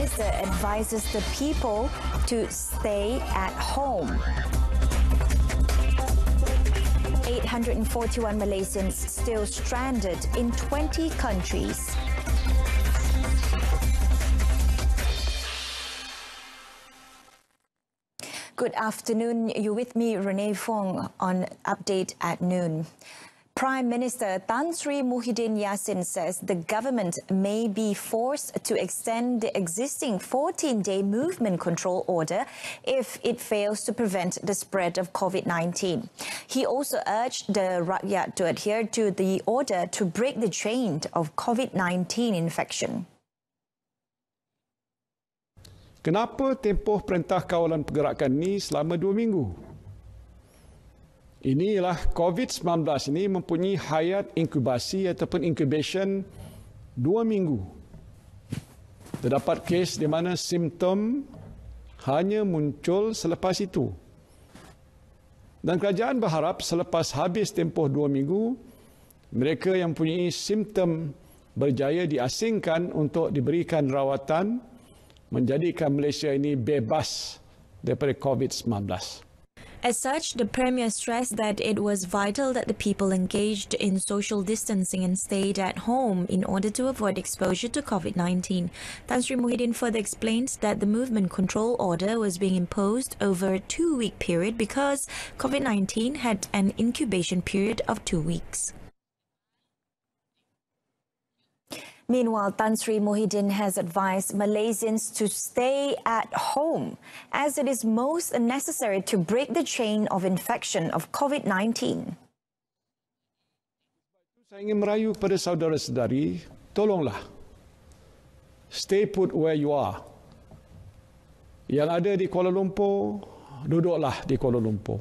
Minister advises the people to stay at home. 841 Malaysians still stranded in 20 countries. Good afternoon. You're with me, Renee Fong, on Update at Noon. Prime Minister Tan Sri Muhyiddin Yassin says the government may be forced to extend the existing 14-day movement control order if it fails to prevent the spread of COVID-19. He also urged the Rakyat to adhere to the order to break the chain of COVID-19 infection. Kenapa tempoh perintah kawalan pergerakan ini selama 2 minggu? Inilah COVID-19 ini mempunyai hayat inkubasi ataupun incubation 2 minggu. Terdapat kes di mana simptom hanya muncul selepas itu. Dan kerajaan berharap selepas habis tempoh 2 minggu, mereka yang mempunyai simptom berjaya diasingkan untuk diberikan rawatan, menjadikan Malaysia ini bebas daripada COVID-19. As such, the Premier stressed that it was vital that the people engaged in social distancing and stayed at home in order to avoid exposure to COVID-19. Tan Sri Muhyiddin further explained that the movement control order was being imposed over a 2-week period because COVID-19 had an incubation period of 2 weeks. Meanwhile, Tan Sri Muhyiddin has advised Malaysians to stay at home as it is most necessary to break the chain of infection of COVID-19. Saya ingin merayu kepada saudara-saudari, tolonglah stay put where you are. Yang ada di Kuala Lumpur, duduklah di Kuala Lumpur.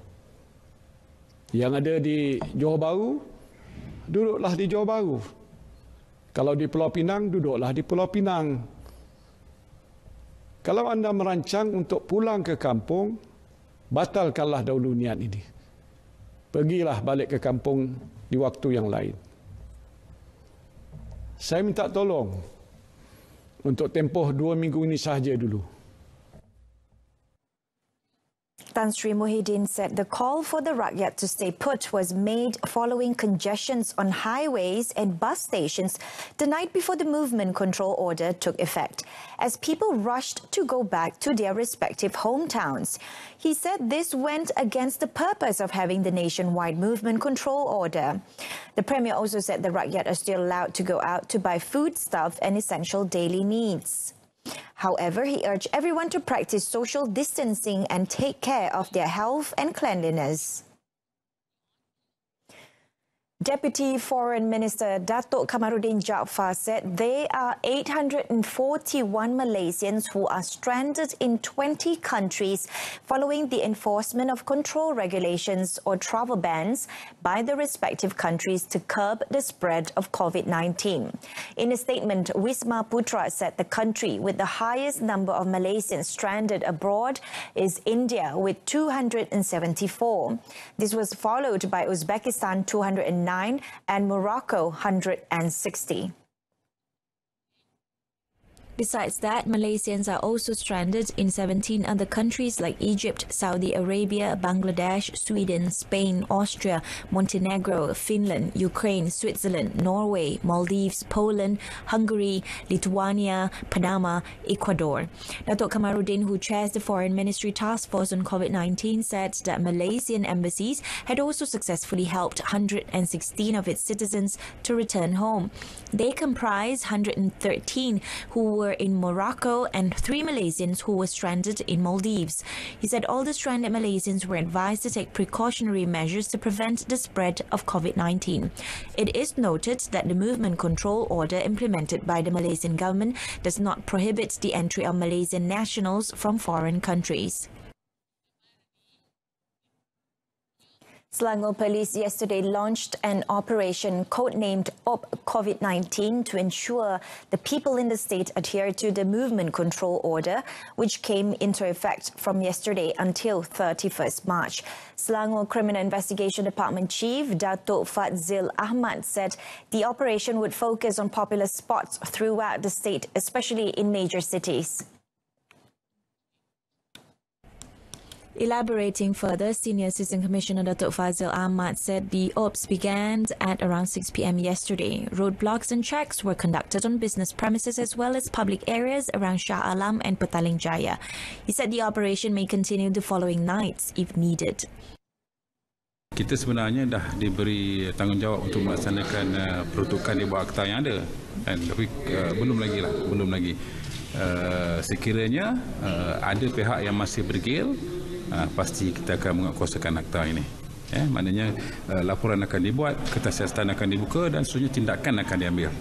Yang ada di Johor Bahru, duduklah di Johor Bahru. Kalau di Pulau Pinang, duduklah di Pulau Pinang. Kalau anda merancang untuk pulang ke kampung, batalkanlah dahulu niat ini. Pergilah balik ke kampung di waktu yang lain. Saya minta tolong untuk tempoh 2 minggu ini sahaja dulu. Tan Sri Muhyiddin said the call for the Rakyat to stay put was made following congestions on highways and bus stations the night before the movement control order took effect, as people rushed to go back to their respective hometowns. He said this went against the purpose of having the nationwide movement control order. The Premier also said the Rakyat are still allowed to go out to buy foodstuff and essential daily needs. However, he urged everyone to practice social distancing and take care of their health and cleanliness. Deputy Foreign Minister Datuk Kamaruddin Jaafar said there are 841 Malaysians who are stranded in 20 countries following the enforcement of control regulations or travel bans by the respective countries to curb the spread of COVID-19. In a statement, Wisma Putra said the country with the highest number of Malaysians stranded abroad is India with 274. This was followed by Uzbekistan 209 and Morocco 160. Besides that, Malaysians are also stranded in 17 other countries like Egypt, Saudi Arabia, Bangladesh, Sweden, Spain, Austria, Montenegro, Finland, Ukraine, Switzerland, Norway, Maldives, Poland, Hungary, Lithuania, Panama, Ecuador. Datuk Kamaruddin, who chairs the Foreign Ministry Task Force on COVID-19, said that Malaysian embassies had also successfully helped 116 of its citizens to return home. They comprise 113 who were in Morocco and 3 Malaysians who were stranded in Maldives. He said all the stranded Malaysians were advised to take precautionary measures to prevent the spread of COVID-19. It is noted that the movement control order implemented by the Malaysian government does not prohibit the entry of Malaysian nationals from foreign countries. Selangor Police yesterday launched an operation codenamed OP COVID-19 to ensure the people in the state adhere to the movement control order, which came into effect from yesterday until 31st March. Selangor Criminal Investigation Department Chief Datuk Fadzil Ahmad said the operation would focus on popular spots throughout the state, especially in major cities. Elaborating further, Senior Assistant Commissioner Datuk Fazil Ahmad said the ops began at around 6 p.m. yesterday. Roadblocks and checks were conducted on business premises as well as public areas around Shah Alam and Petaling Jaya. He said the operation may continue the following nights if needed. Kita sebenarnya dah diberi tanggungjawab untuk melaksanakan peruntukan di bawah akta yang ada, tapi belum lagi. Sekiranya ada pihak yang masih bergil, pasti kita akan menguatkuasakan akta ini. Maknanya laporan akan dibuat, kertas siasatan akan dibuka dan seterusnya tindakan akan diambil.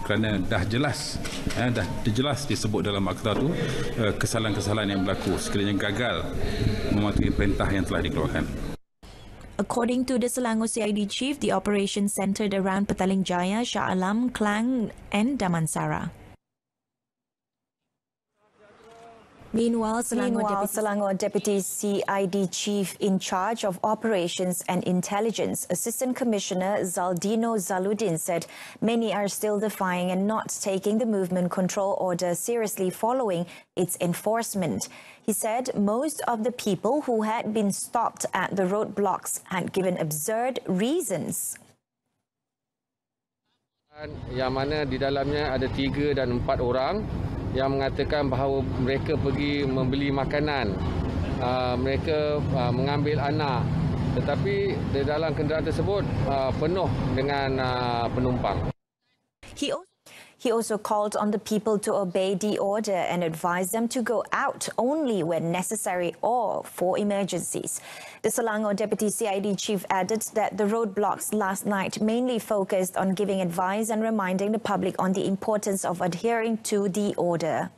Kerana dah jelas disebut dalam akta tu kesalahan-kesalahan yang berlaku sekiranya gagal mematuhi perintah yang telah dikeluarkan. According to the Selangor CID chief, the operation centered around Petaling Jaya, Shah Alam, Klang and Damansara. Meanwhile, Selangor Deputy CID Chief in charge of Operations and Intelligence, Assistant Commissioner Zaldino Zaludin said many are still defying and not taking the movement control order seriously following its enforcement. He said most of the people who had been stopped at the roadblocks had given absurd reasons. Yang mana di dalamnya ada 3 dan 4 orang yang mengatakan bahawa mereka pergi membeli makanan, mereka mengambil anak, tetapi di dalam kenderaan tersebut penuh dengan penumpang. He also called on the people to obey the order and advised them to go out only when necessary or for emergencies. The Selangor Deputy CID Chief added that the roadblocks last night mainly focused on giving advice and reminding the public on the importance of adhering to the order.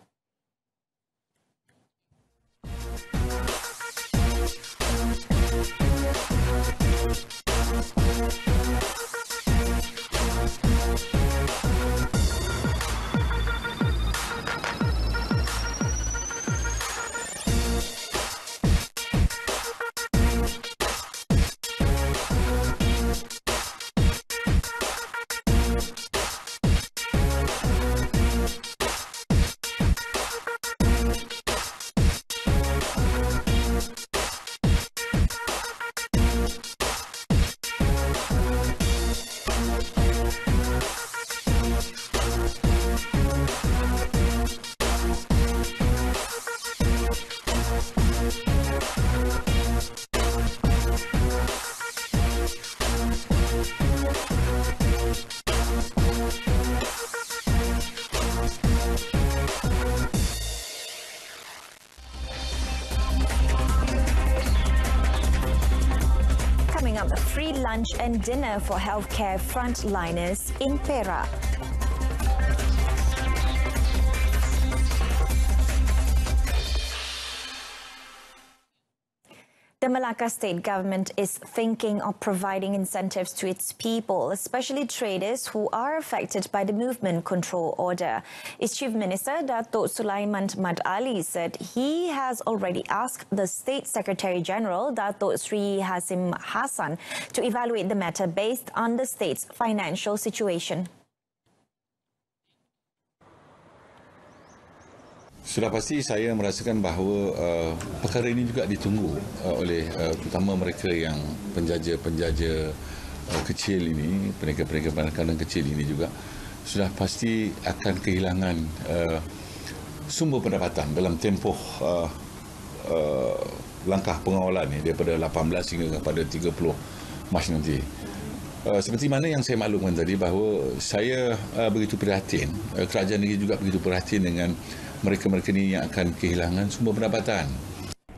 Coming up, free lunch and dinner for healthcare frontliners in Perak. The Malacca state government is thinking of providing incentives to its people, especially traders who are affected by the movement control order. Its Chief Minister, Datuk Sulaiman Mad Ali, said he has already asked the State Secretary General, Datuk Sri Hasim Hassan, to evaluate the matter based on the state's financial situation. Sudah pasti saya merasakan bahawa perkara ini juga ditunggu oleh terutama mereka yang penjaja-penjaja kecil ini, peniaga-peniaga makanan kecil ini juga sudah pasti akan kehilangan sumber pendapatan dalam tempoh langkah pengawalan ini daripada 18 hingga kepada 30 Mac nanti. Seperti mana yang saya maklumkan tadi bahawa saya begitu prihatin, kerajaan negeri juga begitu prihatin dengan mereka-mereka ini yang akan kehilangan sumber pendapatan.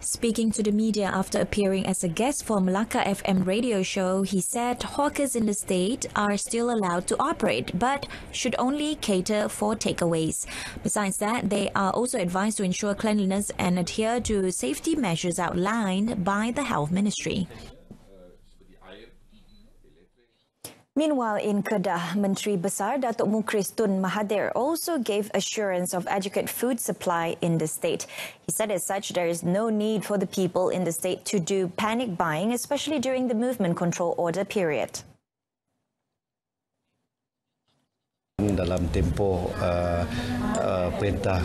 Speaking to the media after appearing as a guest for Malacca FM radio show, he said hawkers in the state are still allowed to operate but should only cater for takeaways. Besides that, they are also advised to ensure cleanliness and adhere to safety measures outlined by the Health Ministry. Meanwhile, in Kedah, Menteri Besar Datuk Mukhris Tun Mahathir also gave assurance of adequate food supply in the state. He said as such, there is no need for the people in the state to do panic buying, especially during the movement control order period. Dalam tempoh perintah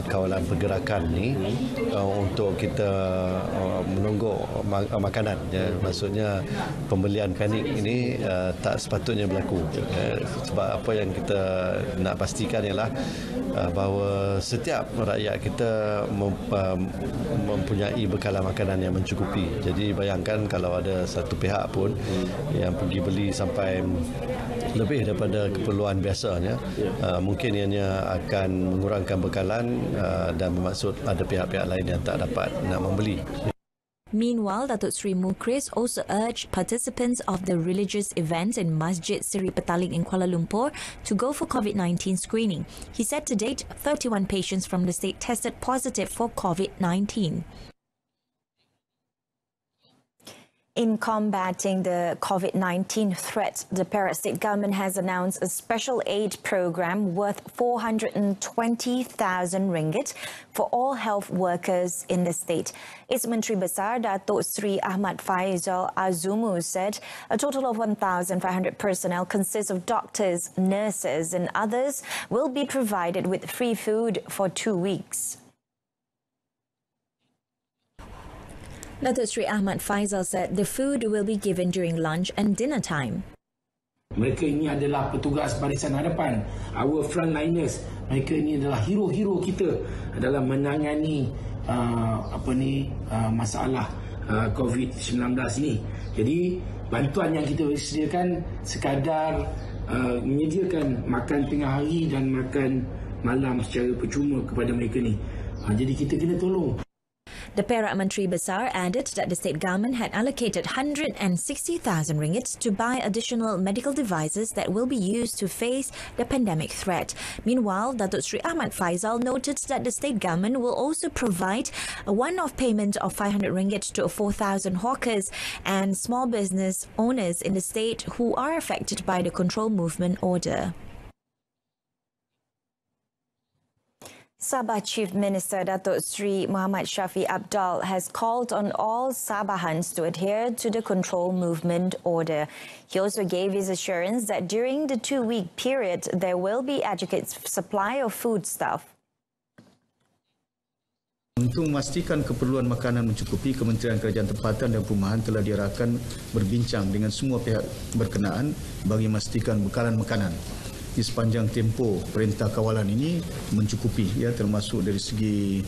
kawalan pergerakan ni untuk kita menunggu makanan, maksudnya pembelian panik ini tak sepatutnya berlaku, sebab apa yang kita nak pastikan ialah bahawa setiap rakyat kita mempunyai bekalan makanan yang mencukupi. Jadi bayangkan kalau ada satu pihak pun yang pergi beli sampai lebih daripada keperluan biasanya, mungkin ianya akan mengurangkan bekalan dan bermaksud ada pihak-pihak lain yang tak dapat nak membeli. Meanwhile, Datuk Seri Mukris also urged participants of the religious events in Masjid Seri Petaling in Kuala Lumpur to go for COVID-19 screening. He said to date, 31 patients from the state tested positive for COVID-19. In combating the COVID-19 threat, the Perak State Government has announced a special aid program worth 420,000 ringgit for all health workers in the state. Its Menteri Besar, Datuk Seri Ahmad Faizal Azumu, said a total of 1,500 personnel consists of doctors, nurses and others will be provided with free food for 2 weeks. Datuk Seri Ahmad Faizal said the food will be given during lunch and dinner time. Mereka ini adalah petugas barisan hadapan, our frontliners. Mereka ini adalah hero-hero kita dalam menangani masalah COVID-19 ini. Jadi bantuan yang kita sediakan sekadar menyediakan makan tengah hari dan makan malam secara percuma kepada mereka ni. Jadi kita kena tolong. The Perak Menteri Besar added that the state government had allocated 160,000 ringgit to buy additional medical devices that will be used to face the pandemic threat. Meanwhile, Datuk Seri Ahmad Faizal noted that the state government will also provide a one-off payment of 500 ringgit to 4,000 hawkers and small business owners in the state who are affected by the Control Movement Order. Sabah Chief Minister Datuk Seri Muhammad Shafie Apdal has called on all Sabahans to adhere to the Control Movement Order. He also gave his assurance that during the 2-week period, there will be adequate supply of foodstuff. Untuk memastikan keperluan makanan mencukupi, Kementerian Kerajaan Tempatan dan Perumahan telah diarahkan berbincang dengan semua pihak berkenaan bagi memastikan bekalan makanan di sepanjang tempoh perintah kawalan ini mencukupi, ya, termasuk dari segi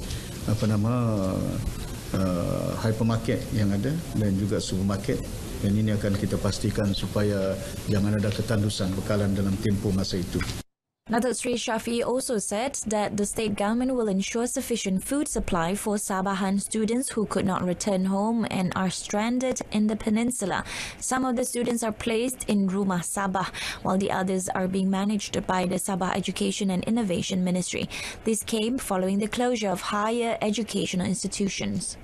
hypermarket yang ada dan juga supermarket, dan ini akan kita pastikan supaya jangan ada ketandusan bekalan dalam tempoh masa itu. Datuk Seri Shafie also said that the state government will ensure sufficient food supply for Sabahan students who could not return home and are stranded in the peninsula. Some of the students are placed in Rumah Sabah, while the others are being managed by the Sabah Education and Innovation Ministry. This came following the closure of higher educational institutions.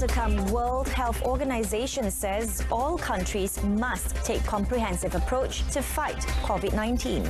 To come, World Health Organization says all countries must take comprehensive approach to fight COVID-19.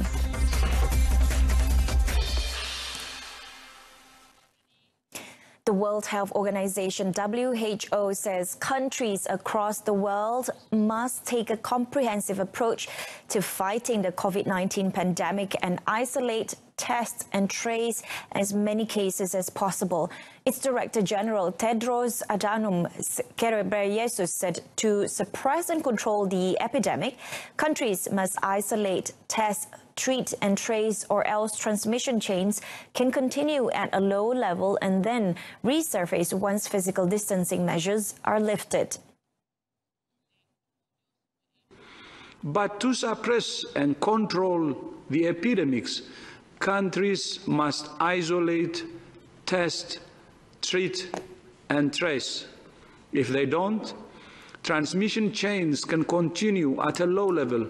The The World Health Organization, WHO, says countries across the world must take a comprehensive approach to fighting the COVID-19 pandemic and isolate, test and trace as many cases as possible. Its Director General, Tedros Adhanom Ghebreyesus, said to suppress and control the epidemic, countries must isolate, test, treat and trace, or else transmission chains can continue at a low level and then resurface once physical distancing measures are lifted. But to suppress and control the epidemics, countries must isolate, test, treat and trace. If they don't, transmission chains can continue at a low level,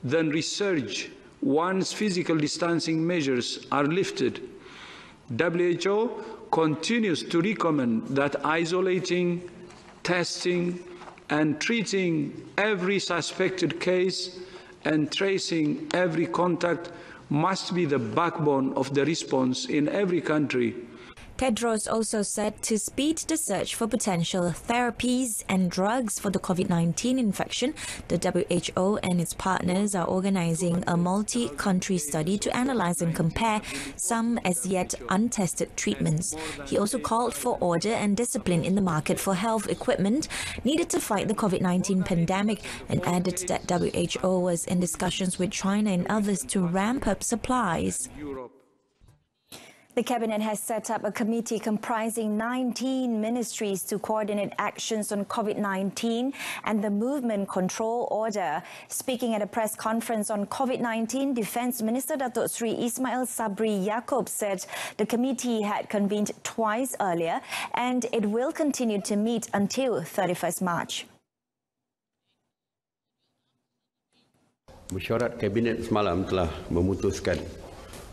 then resurge once physical distancing measures are lifted. WHO continues to recommend that isolating, testing and treating every suspected case and tracing every contact must be the backbone of the response in every country. Tedros also said to speed the search for potential therapies and drugs for the COVID-19 infection, the WHO and its partners are organizing a multi-country study to analyze and compare some as yet untested treatments. He also called for order and discipline in the market for health equipment needed to fight the COVID-19 pandemic and added that WHO was in discussions with China and others to ramp up supplies. The Cabinet has set up a committee comprising 19 ministries to coordinate actions on COVID-19 and the movement control order. Speaking at a press conference on COVID-19, Defence Minister Datuk Seri Ismail Sabri Yaakob said the committee had convened twice earlier and it will continue to meet until 31st March. Mesyuarat Kabinet semalam telah memutuskan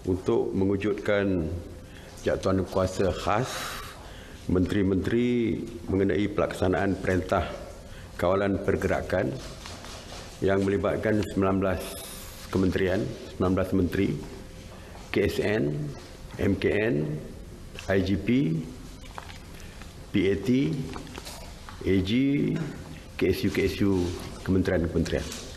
untuk mewujudkan jatuhan kuasa khas menteri-menteri mengenai pelaksanaan perintah kawalan pergerakan yang melibatkan 19 kementerian, 19 menteri, KSN, MKN, IGP, PAT, AG, KSU kementerian-kementerian.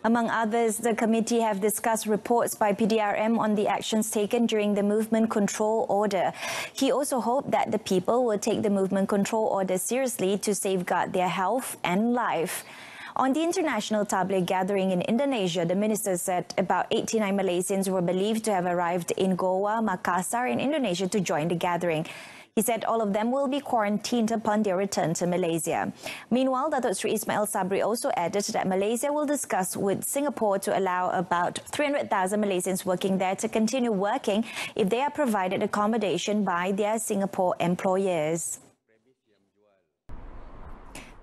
Among others, the committee have discussed reports by PDRM on the actions taken during the movement control order. He also hoped that the people will take the movement control order seriously to safeguard their health and life. On the international tabligh gathering in Indonesia, the minister said about 89 Malaysians were believed to have arrived in Goa, Makassar in Indonesia to join the gathering. He said all of them will be quarantined upon their return to Malaysia. Meanwhile, Datuk Seri Ismail Sabri also added that Malaysia will discuss with Singapore to allow about 300,000 Malaysians working there to continue working if they are provided accommodation by their Singapore employers.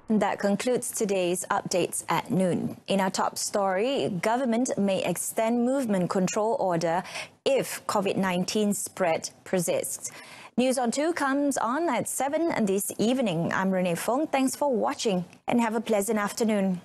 That concludes today's updates at noon. In our top story, government may extend movement control order if COVID-19 spread persists. News on 2 comes on at 7 this evening. I'm Renee Fong. Thanks for watching and have a pleasant afternoon.